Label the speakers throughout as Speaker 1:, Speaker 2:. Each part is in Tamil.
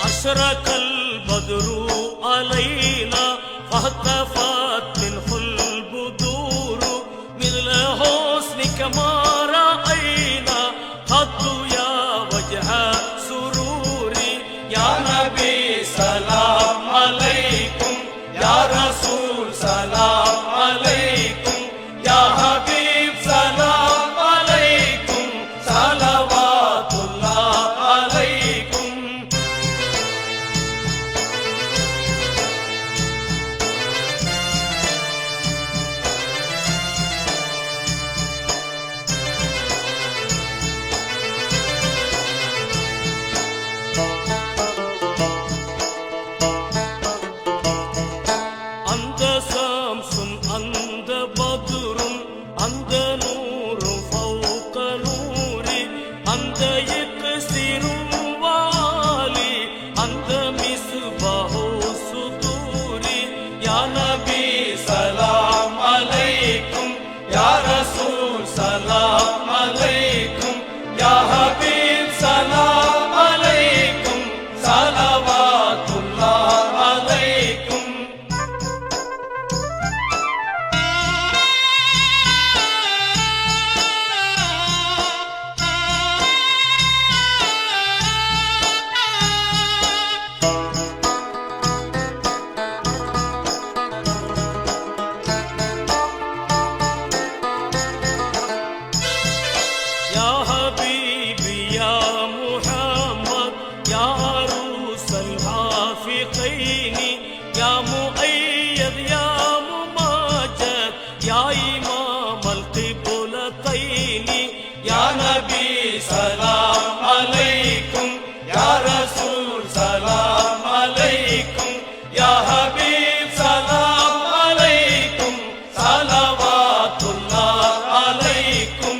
Speaker 1: أشرق البدر علينا فاهتفت منه البدور مثل حسنك ما رأينا قط يا وجه سروري يا نبي سلام عليكم يا رسول سلام عليكم يا حبيب سلام عليكم صلوات الله عليكم. أنت شمس أنت بدر أنت نور فوق نوري أنت يكسر والي أنت مصباح الصدور يا نبي سلام عليكم يا رسول سلام عليكم يا حبيب سلام عليكم صلوات الله عليكم. يا حبيبي يا محمد يا عروس العافقين يا مؤيد يا مماجد يا إمام القبلتين يا نبي سلام عليكم يا رسول سلام عليكم يا حبيب سلام عليكم صلوات الله عليكم.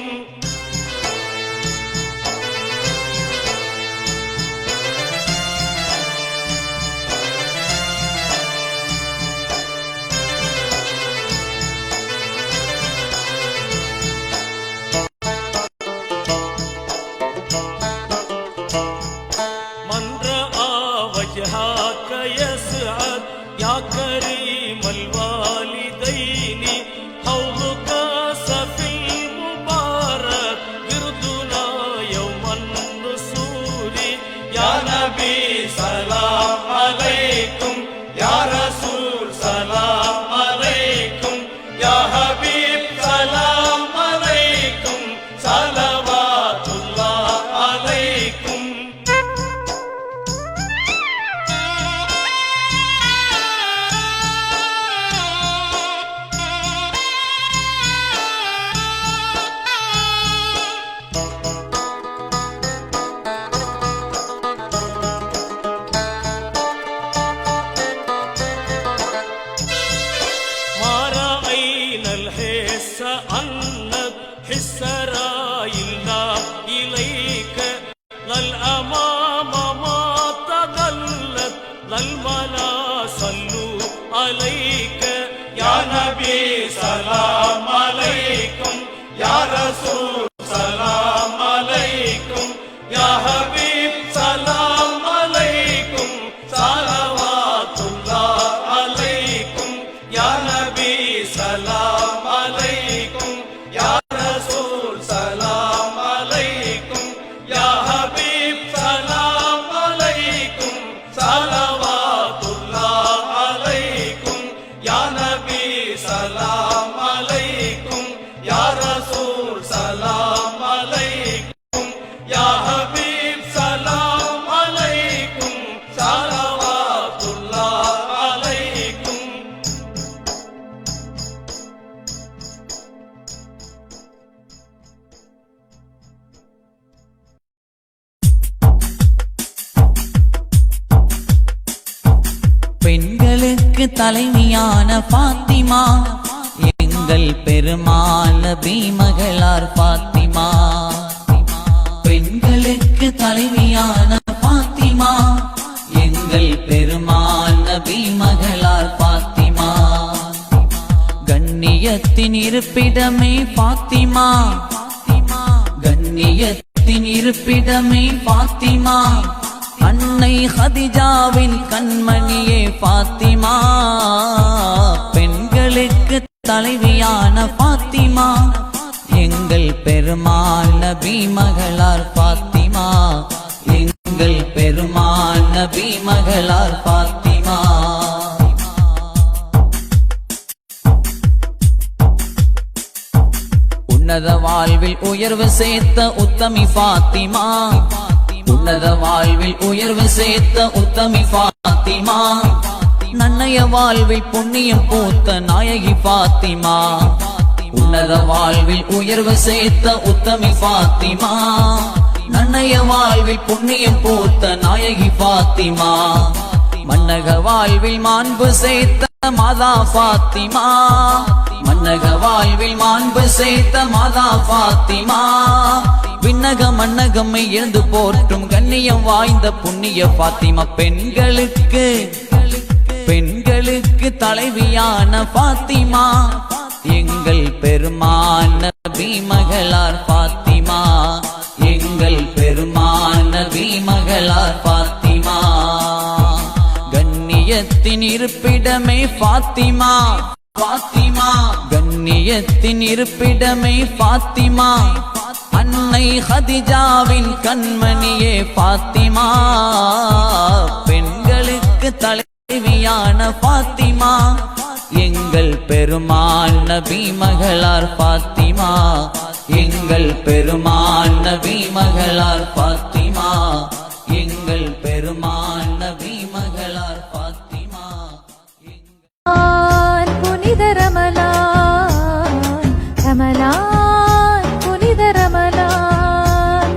Speaker 1: أمام ما تظلت الملا صلوا عليك يا نبي سلام عليكم يا رسول سلام عليكم يا حبيب سلام عليكم صلوات الله عليكم يا نبي سلام عليكم يا رسول سلام عليكم يا حبيب سلام عليكم صلوات الله عليكم يا نبي سلام عليكم يا رسول سلام عليكم يا حبيب سلام عليكم صلوات الله عليكم.
Speaker 2: பெண்களுக்கு தலைவியான பாத்திமா எங்கள் பெருமாள் நபி மகளார் பாத்திமா. பெண்களுக்கு தலைவியான பாத்திமா எங்கள் பெருமாள் நபி மகளார் பாத்திமா. கண்ணியத்தின் இருப்பிடமே பாத்திமா, கண்ணியத்தின் இருப்பிடமே பாத்திமா. அன்னை ஹதிஜாவின் கண்மணியே பாத்திமா. பெண்களுக்கு தலைவியான பாத்திமா எங்கள் பெருமாள் நபி மகளார் பாத்திமா, எங்கள் பெருமாள் நபி மகளார் பாத்திமா. உன்னத வாழ்வில் உயர்வு சேர்த்த உத்தமி பாத்திமா, உன்னத வாழ்வில் உயர்வு சேர்த்த உத்தமி பாத்திமா. நன்னைய வாழ்வில் புண்ணியம் பூத்த நாயகி பாத்திமா. உன்னத வாழ்வில் உயர்வு சேர்த்த உத்தமி பாத்திமா. நன்னைய வாழ்வில் புண்ணியம் பூத்த நாயகி பாத்திமா. மன்னக வாழ்வில் மாண்பு சேர்த்த மாதா பாத்திமா, மன்னக வாழ்வில் மாண்பு சேர்த்த மாதா பாத்திமா. விண்ணக மன்னகம்மை எழுந்து போற்றும் கண்ணியம் வாய்ந்த புண்ணிய பாத்திமா. பெண்களுக்கு பெண்களுக்கு தலைவியான பாத்திமா எங்கள் பெருமாள் நபி மகளார் பாத்திமா, எங்கள் பெருமாள் நபி மகளார் பாத்திமா. கண்ணியத்தின் இருப்பிடமே பாத்திமா, பாத்திமா. கண்ணியத்தின் இருப்பிடமே பாத்திமா. அன்னை ஹதிஜாவின் கண்மணியே பாத்திமா. பெண்களுக்கு தலைவியான பாத்திமா எங்கள் பெருமாள் நபி மகளார் பாத்திமா, எங்கள் பெருமாள் நபி மகளார் பாத்திமா, எங்கள் பெருமாள் நபி மகளார் பாத்திமா.
Speaker 3: புனித ரமலான் ரமலான் புனித ரமலான்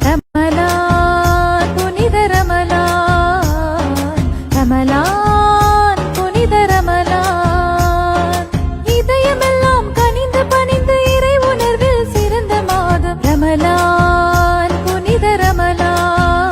Speaker 3: ரமலான் புனித ரமலான் ரமலான் புனித ரமலான். இதயமெல்லாம் கனிந்து பணிந்து இறை உணர்வில் சிறந்த மாதம் ரமலான் புனித ரமலான்.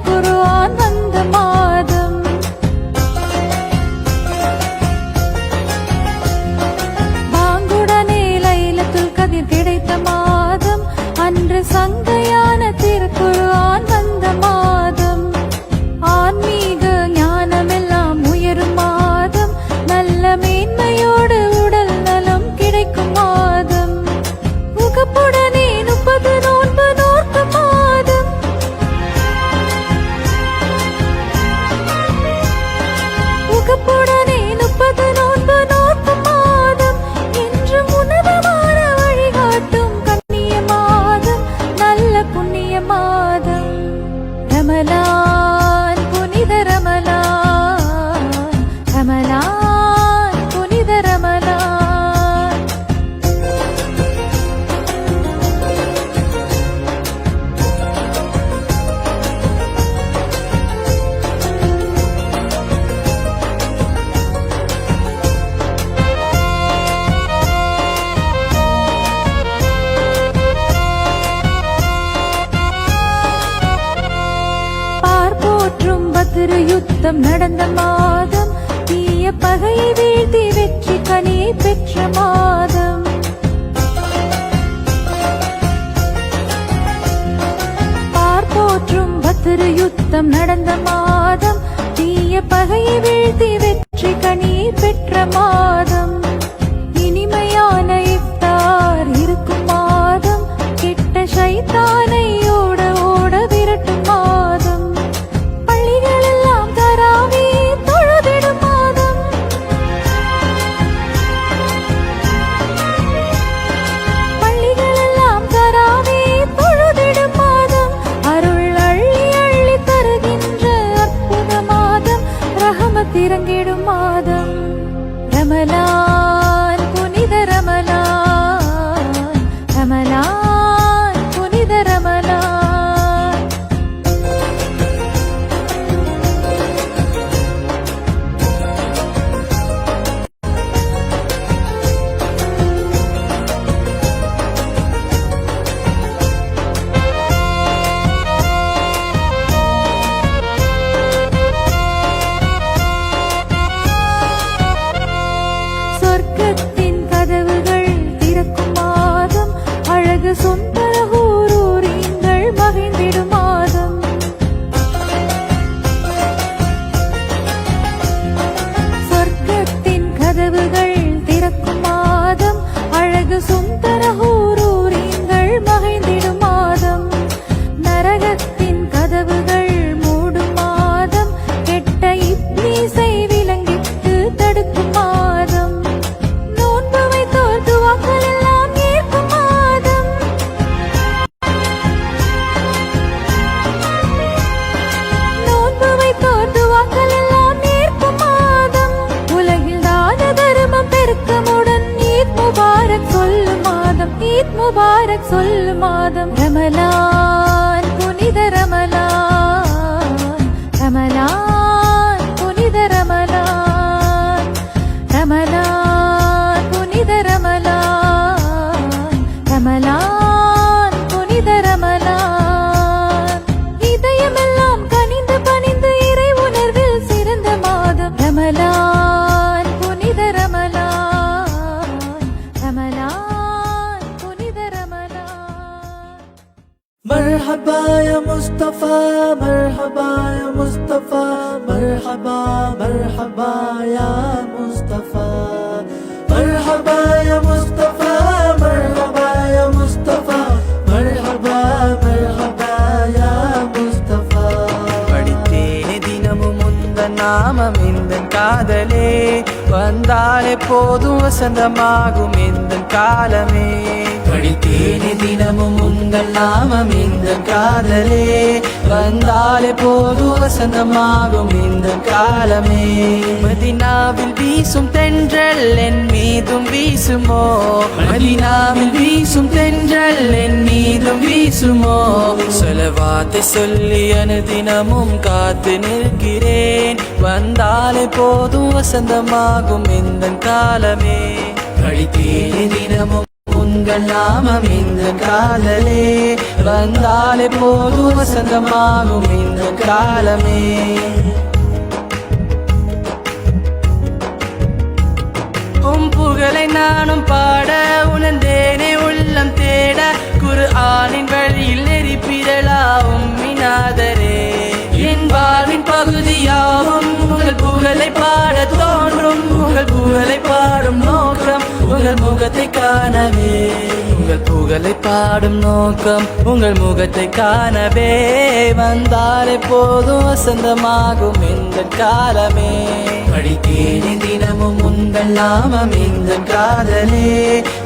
Speaker 3: திருக்குர்ஆன் வந்த மாதம். பாங்குடனே லைலத்துல் கதிர் கிடைத்த மாதம். அன்று சங்கையான திருக்குர்ஆன் வந்த மாதம். ஆன்மீக ஞானமெல்லாம் உயரும் மாதம். நல்ல மேன்மையோடு உடல் நலம் கிடைக்கும் மாதம். உகப்புடனே 30 நோன்பு நோக்கும் மாதம். உகப்புடனே 30 நோன்பு நோக்கும் மாதம். என்றும் உன்னதமான வழிகாட்டும் கண்ணிய மாதம். நல்ல புண்ணிய மாதம். ரமலான் புனித ரமலான். ரமலான் புனித ரமலான். பார்ப்போற்றும் பத்ரு யுத்தம் நடந்த மாதம். தீய பகையை வீழ்த்தி வெற்றி கனியை பெற்ற மாதம். பார்ப்போற்றும் பத்ரு யுத்தம் நடந்த மாதம். தீய பகையை வீழ்த்தி வெற்றி கனியை பெற்ற மாதம். இனிமையான இஃப்தார் இருக்கும் மாதம். கெட்ட ஷைத்தானை ஓட ஓட விரட்டும் மாதம். பள்ளிகளெல்லாம் தராவி தொழுதிடும் மாதம். பள்ளிகளெல்லாம் தராவி தொழுதிடும் மாதம். அருள் அள்ளி அள்ளி தருகின்ற அற்புத மாதம். ரஹமத் இறங்கிடும் மாதம். ரமலான் புனித ரமலான். ரமலான் புனித ரமலான். சொர்க்கத்தின் கதவுகள் திறக்கும் மாதம். அழகு சுந்தர ஹூரூரீங்கள் மகிழ்ந்திடும் மாதம். சொர்க்கத்தின் கதவுகள் திறக்கும் மாதம். அழகு சுந்தர ஹூரூரீங்கள் மகிழ்ந்திடும் மாதம். நரகத்தின் கதவுகள் மூடும் மாதம். கெட்ட இப்லீஸை விலங்கிட்டு தடுக்கும் மாதம். நோன்பு வைத்தோர் துவாக்கள் எல்லாம் ஏற்கும் மாதம். நோன்பு வைத்தோர் துவாக்கள் எல்லாம் ஏற்கும் மாதம். உலகில் தான தர்மம் பெருக்கமுடன் ஈத் முபாரக் சொல்லும் மாதம். ஈத் முபாரக் சொல்லும் மாதம். ரமலான் புனித ரமலான். ரமலான் புனித ரமலான். ரமலான் புனித ரமலான். ரமலான் புனித ரமலான். இதயமெல்லாம் கனிந்து பணிந்து இறை உணர்வில் சிறந்த மாதம். ரமலான் புனித ரமலான். ரமலான் புனித ரமலான்.
Speaker 4: مرحبا يا مصطفى مرحبا يا مصطفى مرحبا مرحبا يا مصطفى مرحبا يا مصطفى مرحبا يا مصطفى مرحبا مرحبا يا مصطفى படித்தேனே தினமும் உந்தன் நாமம் எந்தன் காதலே வந்தாலே போதும் வசந்தமாகும் எந்தன் காலமே படித்தேனே தினமும் உங்கள் நாமம் இந்த காதலே வந்தாலே போது வசந்தமாகும் இந்த காலமே மதீனாவில் வீசும் தென்றல் என் மீதும் வீசுமோ மதீனாவில் வீசும் தென்றல் என் மீதும் வீசுமோ ஸலவாத்தை சொல்லி அனுதினமும் காத்து நிற்கிறேன் வந்தாலே போதும் வசந்தமாகும் இந்த காலமே படித்தேனே தினமும் உங்கள் நாமம் இந்த காதலே வந்தாலே போதும் வசந்தமாகும் இந்த காலமே புகழை நானும் பாட உணர்ந்தேனே உள்ளம் தேட குர்ஆனின் வழியில் நெறிப்பிரளாவும் மினாதரே என் வாழ்வின் பகுதியாகும் உங்கள் புகழை பாட தோன்றும் உங்கள் புகழை பாடும் நோக்கம் உங்கள் முகத்தை காணவே உங்கள் புகழை பாடும் நோக்கம் உங்கள் முகத்தை காணவே வந்தாலே போதும் வசந்தமாகும் இந்த காலமே படித்தேனே தினமும் உங்கள் நாமம் இந்த காதலே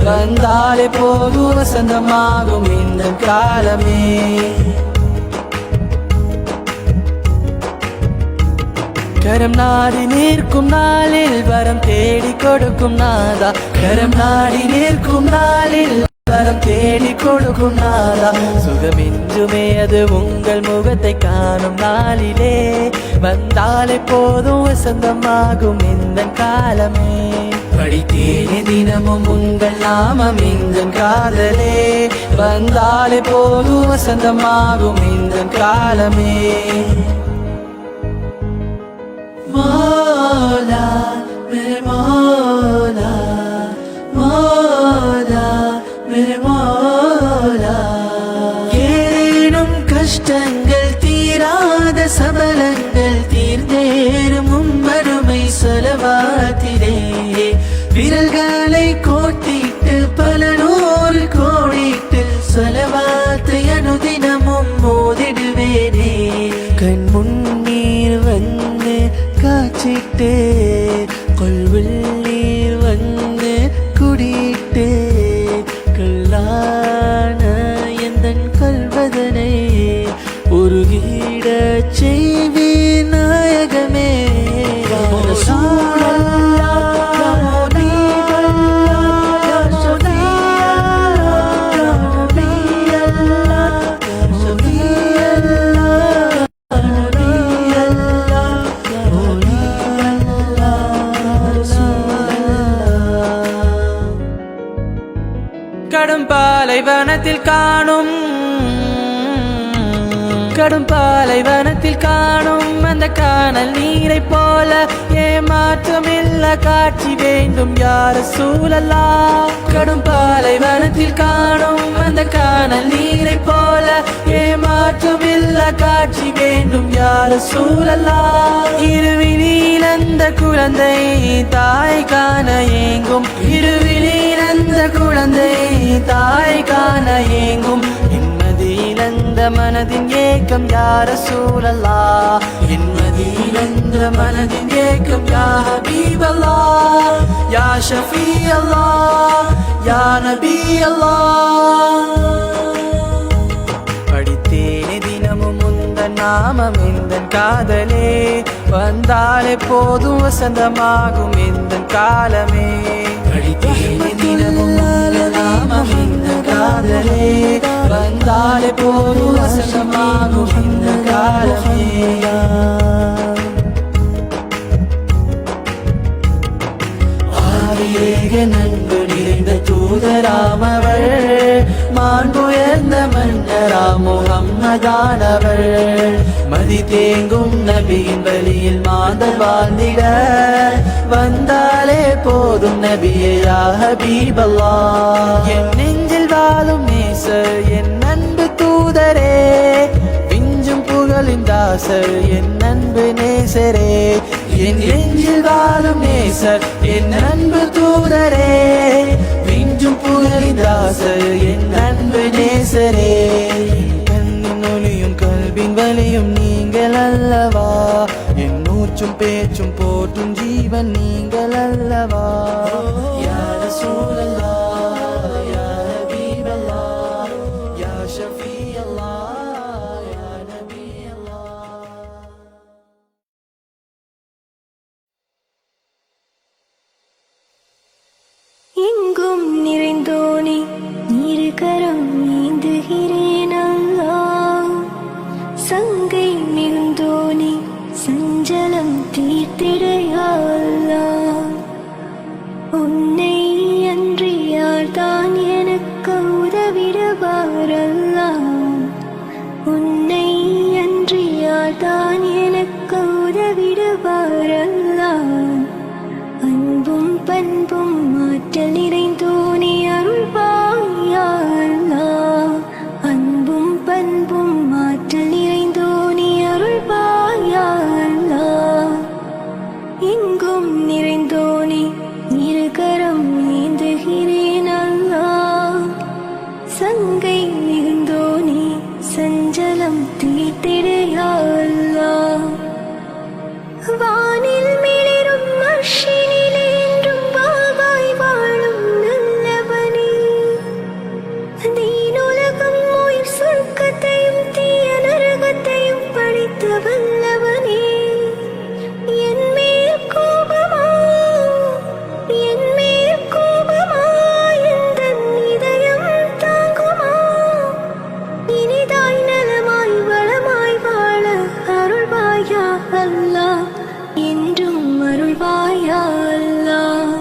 Speaker 4: வந்தாலே போதும் வசந்தமாகும் இந்த காலமே கரம் நாடி நிற்கும் நாளில் வரம் தேடி கொடுக்கும் நாதா கரம் நாடி நிற்கும் நாளில் வரம் தேடி கொடுக்கும் நாதா சுகமின்றுமே அது உங்கள் முகத்தை காணும் நாளிலே வந்தாலே போதும் வசந்தமாகும் இந்த காலமே படித்தேனே தினமும் உங்கள் நாமம் இந்த காதலே வந்தாலே போதும் வசந்தமாகும் இந்த காலமே மௌலா மேரே மௌலா மௌலா மேரே மௌலா ஏனும் கஷ்டங்கள் தீராத சபலங்கள் தீர்ந்தேறும் உம்மருமை சொலவாத்திலே விரல்களை கோட்டிட்டு பல நூறு கோடிட்டு சொலவாத்தை அனுதினமும் மோதிடுவேனே கண் முன்னீர் வந்து காச்சிட்டு கொள்வில் நீர் வந்து குடிட்டு கல்லான எந்தன் கல்வதனை உருகிட செய்வி நாயகமே கடும் பாலைவனத்தில் காணும் அந்த காணல் நீரை போல ஏமாற்றமில்ல காட்சி வேண்டும் யார சூழலா கடும் பாலைவனத்தில் காணும் அந்த காணல் நீரை போல ஏமாற்றமில்ல காட்சி வேண்டும் யார சூழலா இருவிழியில் அந்த குழந்தை தாய் காண ஏங்கும் இருவிழியில் அந்த குழந்தை தாய் காண ஏங்கும் மதியிலந்த மனதின் ஏக்கம் யார சூழலா என் மதியிலந்த மனதின் ஏக்கம் யா ஹபீபல்லா யா ஷஃபீ அல்லாஹ் யா நபி அல்லாஹ் படித்தேனே தினமும் உந்தன் நாமம் இந்த காதலே வந்தாலே போதும் வசந்தமாகும் இந்த காலமே படித்தேனே தினமும் உந்தன் நாமம் இந்த காதலே வந்தாலே போதும் வசந்தமாகும் இந்த காலமே ஆவியேக நன்கு நிறைந்த தூதராமவள் மாண்புயர்ந்த மன்னராம் முகம்மதானவள் மதி தேங்கும் நபியின் வழியில் மாந்தர் வாழ்ந்திட வந்தாலே போதும் நபியே யா ஹபீபல்லாஹ் என் நெஞ்சில் வாழும் நேசர் என் அன்பு தூதரே விஞ்சும் புகழின் தாசர் என் அன்பு நேசரே என் நெஞ்சில் வாழும் நேசர் என் அன்பு தூதரே விஞ்சும் புகழின் தாசர் என் அன்பு நேசரே கண்ணின் ஒளியும் கல்வின் வலியும் நீங்கள் அல்லவா என் மூச்சும் பேச்சும் போற்றும் ஜீவன் நீங்கள் அல்லவா யா ரசூலல்லாஹ் யா ஹபீபல்லாஹ் யா ஷஃபீ அல்லாஹ் யா நபி அல்லாஹ்
Speaker 5: எங்கும் நிறைந்தோனே இரு கரம் நீந்துகிறேன் அல்லாஹ் சங்கை மிகுந்தோனே சஞ்சலம் தீர்த்திட யா அல்லாஹ் தான் எனக்கு உதவிடுவார் அல்லாஹ். அன்பும் பண்பும் மாற்றல் நிறைந்தோனே அருள்வாயா அல்லாஹ். அன்பும் பண்பும் மாற்றல் நிறைந்தோனே அருள்வாயா அல்லாஹ். எங்கும் நிறைந்தோனே இருகரம் ஏந்துகிறேன் அல்லாஹ். சங்கை மிகுந்தோனே சஞ்சலம் தீர்த்திடு யா அல்லாஹ். வானில் மிளிரும் அர்ஷினிலே என்றும் வாகாய் வாழும் நல்லவனே. தீனுலகம் உயிர் சொர்க்கத்தையும் தீய நரகத்தையும் படைத்த வல்லவனே. என் மேல் கோபமா, என் மேல் கோபமா, எந்தன் இதயம் தாங்குமா? இனிதாய் நலமாய் வளமாய் வாழ அருள்வாயா அல்லாஹ். என்றும் அருள்வாயா அல்லாஹ்.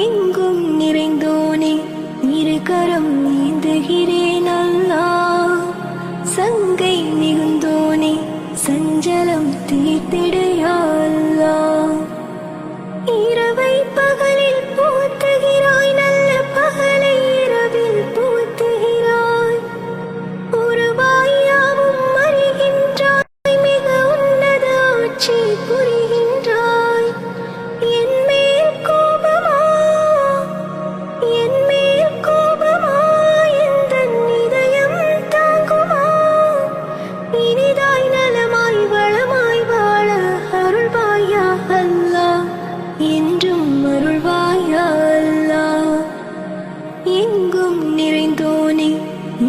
Speaker 5: எங்கும் நிறைந்தோனே இருகரம் ஏந்துகிறேன் அல்லாஹ். சங்கை மிகுந்தோனே சஞ்சலம் தீர்த்திடு யா அல்லாஹ். இரவை பகலில் போற்றுகிறாய், நல்ல பகலை இரவில் போற்றுகிறாய். உருவாயாவும் அறிகின்றாய், மிக உன்னத ஆட்சி புரிகின்றாய். என் மேல் கோபமா, என் மேல் கோபமா, எந்தன் இதயம் தாங்குமா? இனிதாய் நலமாய் வளமாய் வாழ அருள்வாயா அல்லாஹ். என்றும் அருள்வாயா அல்லாஹ். எங்கும் நிறைந்தோனே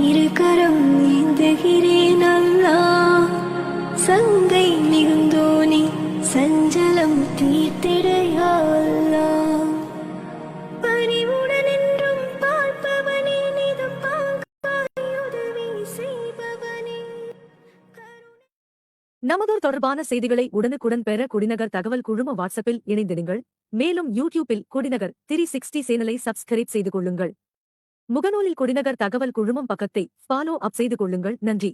Speaker 5: இருகரம் ஏந்துகிறேன் அல்லாஹ். சங்கை மிகுந்தோனே சஞ்சலம் தீர்த்திட யா அல்லாஹ். பரிவுடன் என்றும் பார்ப்பவனே, நிதம் பாங்காய் உதவி செய்பவனே.
Speaker 6: நமதூர் தொடர்பான செய்திகளை உடனுக்குடன் பெற குடிநகர் தகவல் குழும வாட்ஸ்அப்பில் இணைந்திடுங்கள். மேலும் யூடியூப்பில் குடிநகர் 360 சேனலை சப்ஸ்கிரைப் செய்து கொள்ளுங்கள். முகநூலில் குடிநகர் தகவல் குழுமம் பக்கத்தை ஃபாலோ அப் செய்து கொள்ளுங்கள். நன்றி.